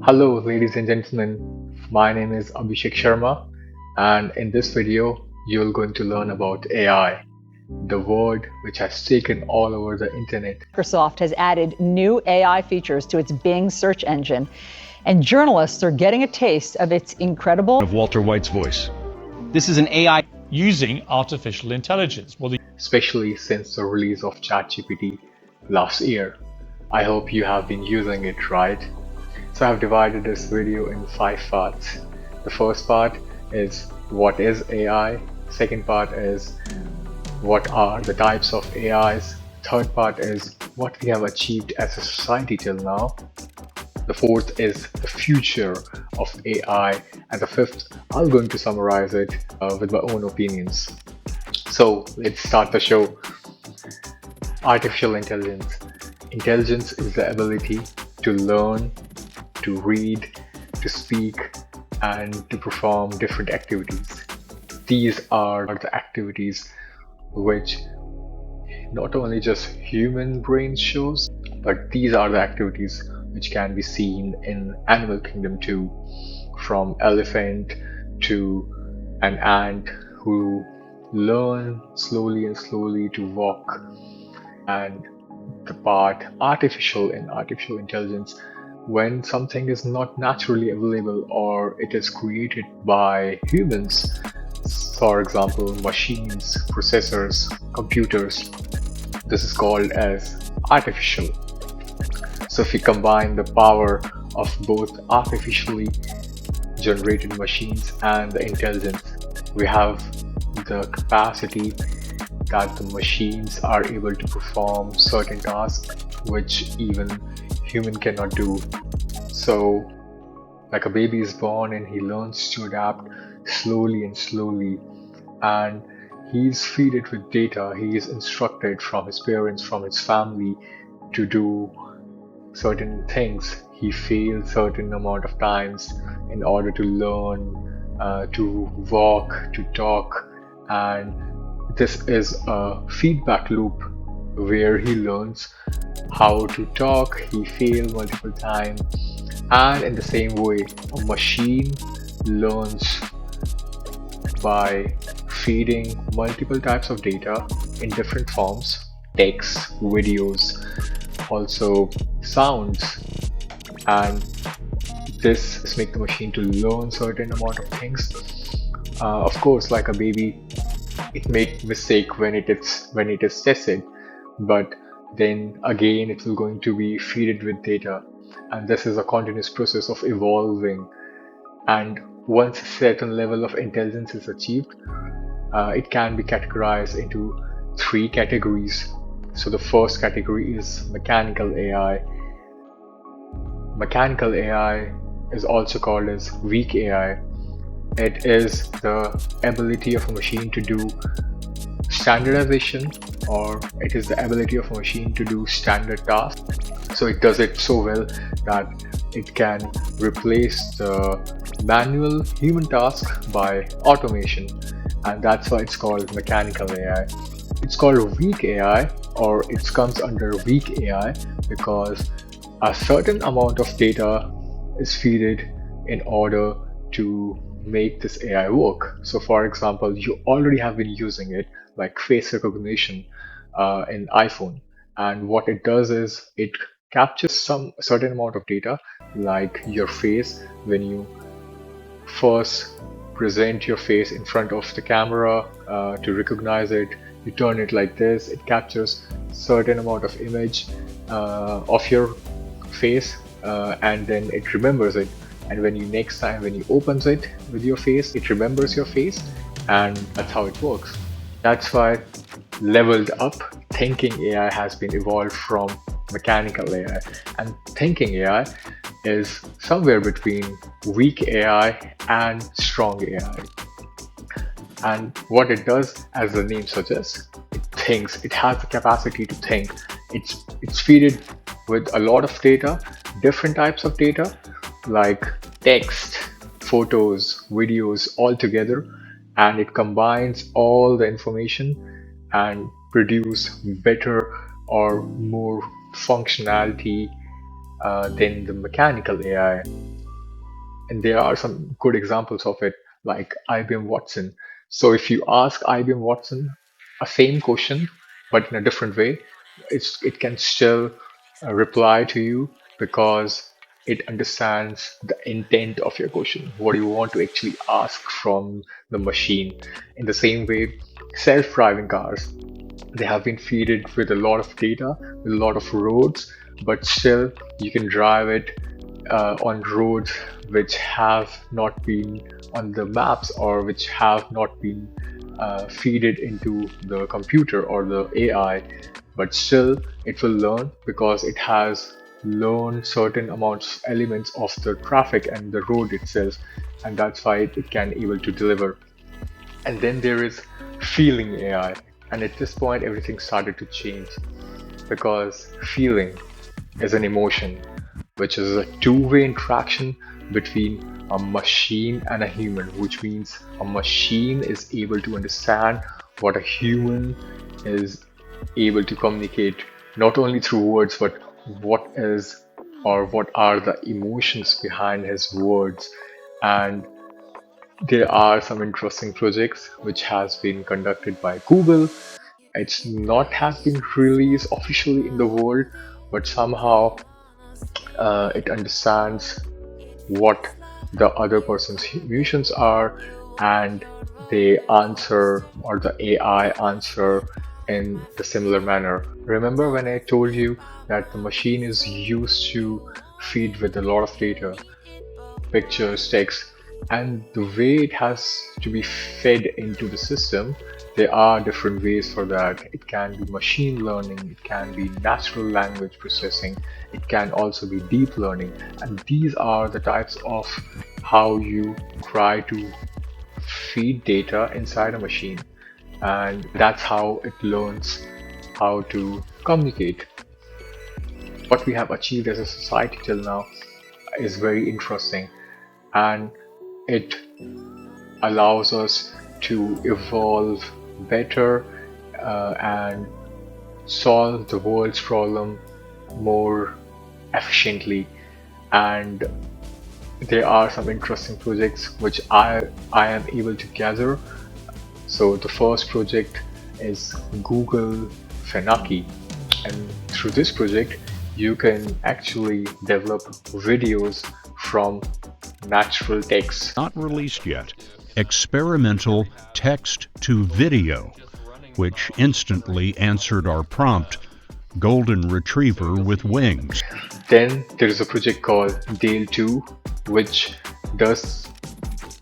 Hello, ladies and gentlemen. My name is Abhishek Sharma, and in this video, you're going to learn about AI, the word which has taken all over the internet. Microsoft has added new AI features to its Bing search engine, and journalists are getting a taste of its incredible of Walter White's voice. This is an AI using artificial intelligence. Especially since the release of ChatGPT last year. I hope you have been using it, right? So I've divided this video in 5 parts. The first part is what is AI, second part is what are the types of AIs, third part is what we have achieved as a society till now, the fourth is the future of AI, and the fifth, I'm going to summarize it with my own opinions. So let's start the show. Artificial intelligence. Intelligence is the ability to learn, to read, to speak, and to perform different activities. These are the activities which not only just human brains shows, but these are the activities which can be seen in animal kingdom too, from elephant to an ant who learn slowly and slowly to walk. And the part artificial in artificial intelligence, when something is not naturally available or it is created by humans, for example machines, processors, computers, this is called as artificial. So if we combine the power of both artificially generated machines and the intelligence, we have the capacity that the machines are able to perform certain tasks which even human cannot do. So like a baby is born and he learns to adapt slowly and slowly, and he's fed it with data, he is instructed from his parents, from his family to do certain things. He fails certain amount of times in order to learn to walk, to talk, and this is a feedback loop where he learns how to talk, he fails multiple times, and in the same way, a machine learns by feeding multiple types of data in different forms, text, videos, also sounds, and this make the machine to learn certain amount of things. Of course, like a baby, it make mistake when it is tested, but then again it will going to be fed with data, and this is a continuous process of evolving. And once a certain level of intelligence is achieved, it can be categorized into three categories. So the first category is mechanical AI. Mechanical AI is also called as weak AI. It is the ability of a machine to do standardization, or it is the ability of a machine to do standard tasks. So it does it so well that it can replace the manual human task by automation, and that's why it's called mechanical AI. It's called weak AI, or it comes under weak AI because a certain amount of data is fed in order to make this AI work. So, for example, you already have been using it like face recognition in iPhone, and what it does is it captures some certain amount of data, like your face when you first present your face in front of the camera to recognize it. You turn it like this, it captures certain amount of image of your face, and then it remembers it, and when you next time when you opens it with your face, it remembers your face, and that's how it works. That's why leveled up thinking AI has been evolved from mechanical AI, and thinking AI is somewhere between weak AI and strong AI. And what it does, as the name suggests, it thinks. It has the capacity to think. It's fed with a lot of data, different types of data, like text, photos, videos all together, and it combines all the information and produce better or more functionality then the mechanical AI. And there are some good examples of it, like IBM Watson. So if you ask IBM Watson a same question, but in a different way, it can still reply to you because it understands the intent of your question. What do you want to actually ask from the machine? In the same way, self-driving cars, they have been fed with a lot of data, with a lot of roads, but still you can drive it on roads which have not been on the maps or which have not been fed into the computer or the AI, but still it will learn because it has learned certain amounts elements of the traffic and the road itself, and that's why it can able to deliver. And then there is feeling AI, and at this point everything started to change because feeling is an emotion, which is a two-way interaction between a machine and a human, which means a machine is able to understand what a human is able to communicate, not only through words, but what is or what are the emotions behind his words. And there are some interesting projects which has been conducted by Google. It's not has been released officially in the world, but somehow it understands what the other person's emotions are, and they answer, or the AI answer in the similar manner. Remember when I told you that the machine is used to feed with a lot of data, pictures, text, and the way it has to be fed into the system, there are different ways for that. It can be machine learning, it can be natural language processing, it can also be deep learning, and these are the types of how you try to feed data inside a machine, and that's how it learns how to communicate. What we have achieved as a society till now is very interesting, and it allows us to evolve better and solve the world's problem more efficiently. And there are some interesting projects which I am able to gather. So the first project is Google Fenaki, and through this project you can actually develop videos from natural text. Not released yet. Experimental text to video, which instantly answered our prompt, Golden Retriever with Wings. Then there is a project called Dale 2, which does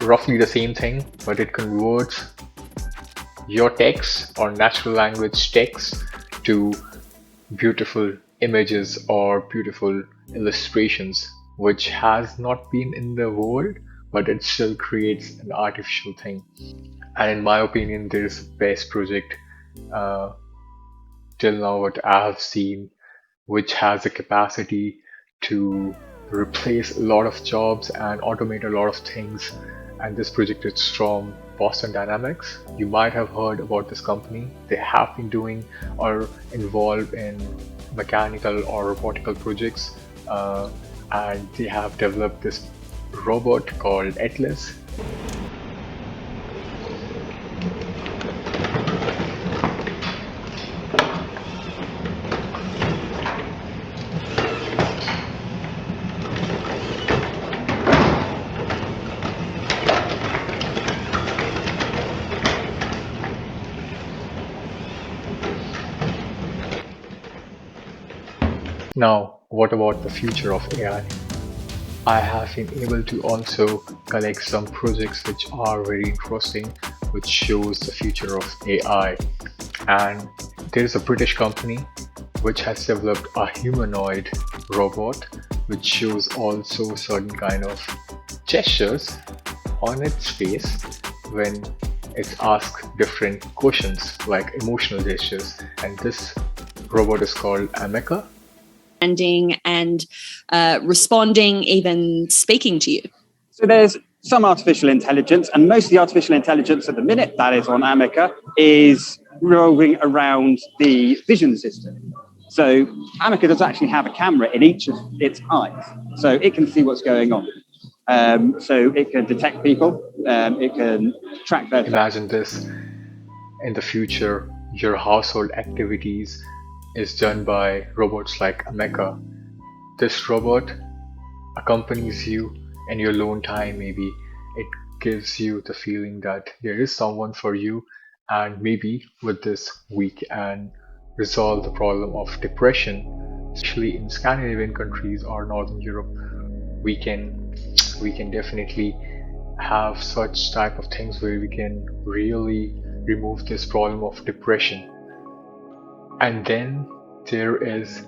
roughly the same thing, but it converts your text or natural language text to beautiful images or beautiful illustrations, which has not been in the world, but it still creates an artificial thing. And in my opinion, this best project uh, till now what I have seen, which has the capacity to replace a lot of jobs and automate a lot of things. And this project is from Boston Dynamics. You might have heard about this company. They have been doing or involved in mechanical or robotical projects, and they have developed this robot called Atlas. Now, what about the future of AI? I have been able to also collect some projects which are very interesting, which shows the future of AI. And there is a British company which has developed a humanoid robot which shows also certain kind of gestures on its face when it's asked different questions like emotional gestures. And this robot is called Ameka. And responding, even speaking to you. So there's some artificial intelligence, and most of the artificial intelligence at the minute that is on Amica is roving around the vision system. So Amica does actually have a camera in each of its eyes, so it can see what's going on. So it can detect people, it can track their... Imagine this: in the future, your household activities is done by robots like Amica. This robot accompanies you in your alone time. Maybe it gives you the feeling that there is someone for you, and maybe with this we can resolve the problem of depression, especially in Scandinavian countries or Northern Europe. We can definitely have such type of things where we can really remove this problem of depression. And then there is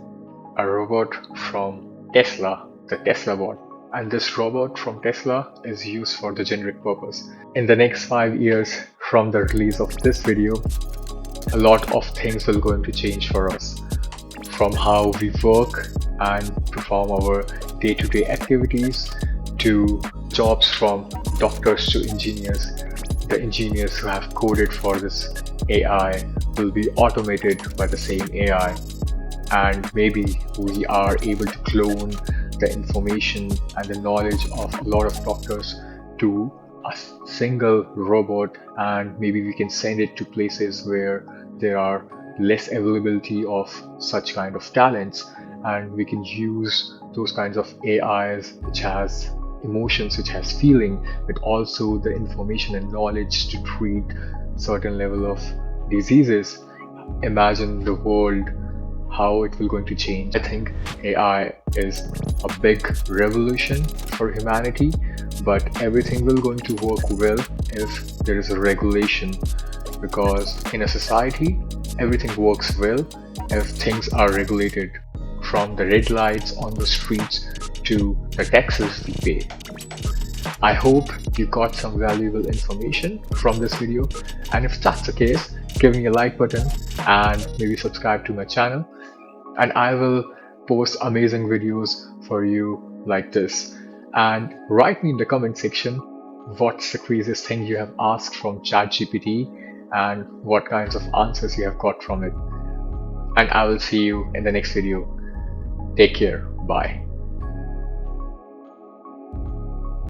a robot from Tesla, the Tesla bot. And this robot from Tesla is used for the generic purpose. In the next 5 years from the release of this video, a lot of things will going to change for us, from how we work and perform our day-to-day activities, to jobs from doctors to engineers. The engineers who have coded for this AI will be automated by the same AI, and maybe we are able to clone the information and the knowledge of a lot of doctors to a single robot, and maybe we can send it to places where there are less availability of such kind of talents, and we can use those kinds of AIs which has emotions, which has feeling, but also the information and knowledge to treat certain level of diseases. Imagine the world, how it will going to change. I think AI is a big revolution for humanity, but everything will going to work well if there is a regulation, because in a society everything works well if things are regulated, from the red lights on the streets to the taxes we pay. I hope you got some valuable information from this video, and if that's the case, give me a like button and maybe subscribe to my channel, and I will post amazing videos for you like this. And write me in the comment section what's the craziest thing you have asked from ChatGPT and what kinds of answers you have got from it. And I will see you in the next video. Take care. Bye.